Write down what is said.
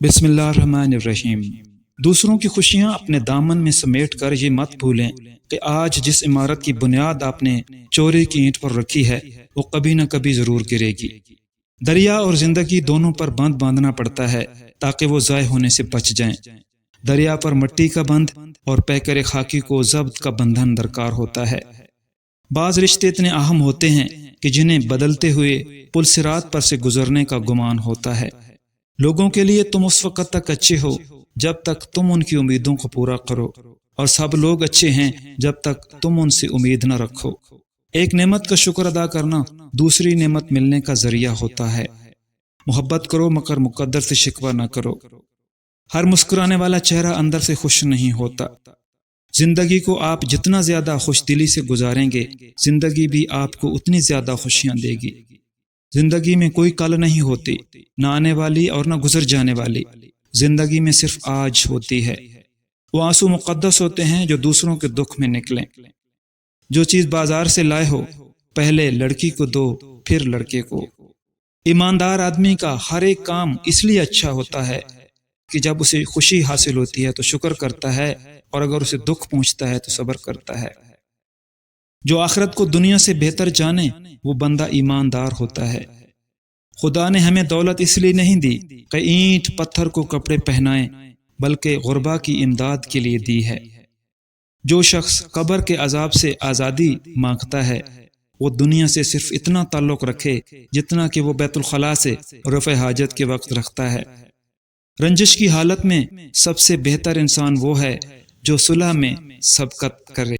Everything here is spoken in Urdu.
بسم اللہ الرحمن الرحیم۔ دوسروں کی خوشیاں اپنے دامن میں سمیٹ کر یہ مت بھولیں کہ آج جس عمارت کی بنیاد آپ نے چوری کی اینٹ پر رکھی ہے وہ کبھی نہ کبھی ضرور گرے گی۔ دریا اور زندگی دونوں پر بند باندھنا پڑتا ہے تاکہ وہ ضائع ہونے سے بچ جائیں۔ دریا پر مٹی کا بند اور پیکر خاکی کو ضبط کا بندھن درکار ہوتا ہے۔ بعض رشتے اتنے اہم ہوتے ہیں کہ جنہیں بدلتے ہوئے پل صراط پر سے گزرنے کا گمان ہوتا ہے۔ لوگوں کے لیے تم اس وقت تک اچھے ہو جب تک تم ان کی امیدوں کو پورا کرو، اور سب لوگ اچھے ہیں جب تک تم ان سے امید نہ رکھو۔ ایک نعمت کا شکر ادا کرنا دوسری نعمت ملنے کا ذریعہ ہوتا ہے۔ محبت کرو مگر مقدر سے شکوہ نہ کرو۔ ہر مسکرانے والا چہرہ اندر سے خوش نہیں ہوتا۔ زندگی کو آپ جتنا زیادہ خوش دلی سے گزاریں گے، زندگی بھی آپ کو اتنی زیادہ خوشیاں دے گی۔ زندگی میں کوئی کل نہیں ہوتی، نہ آنے والی اور نہ گزر جانے والی۔ زندگی میں صرف آج ہوتی ہے۔ وہ آنسو مقدس ہوتے ہیں جو دوسروں کے دکھ میں نکلیں۔ جو چیز بازار سے لائے ہو پہلے لڑکی کو دو پھر لڑکے کو۔ ایماندار آدمی کا ہر ایک کام اس لیے اچھا ہوتا ہے کہ جب اسے خوشی حاصل ہوتی ہے تو شکر کرتا ہے، اور اگر اسے دکھ پہنچتا ہے تو صبر کرتا ہے۔ جو آخرت کو دنیا سے بہتر جانے وہ بندہ ایماندار ہوتا ہے۔ خدا نے ہمیں دولت اس لیے نہیں دی کہ اینٹ پتھر کو کپڑے پہنائیں، بلکہ غربا کی امداد کے لیے دی ہے۔ جو شخص قبر کے عذاب سے آزادی مانگتا ہے وہ دنیا سے صرف اتنا تعلق رکھے جتنا کہ وہ بیت الخلاء سے رفع حاجت کے وقت رکھتا ہے۔ رنجش کی حالت میں سب سے بہتر انسان وہ ہے جو صلح میں سبقت کرے۔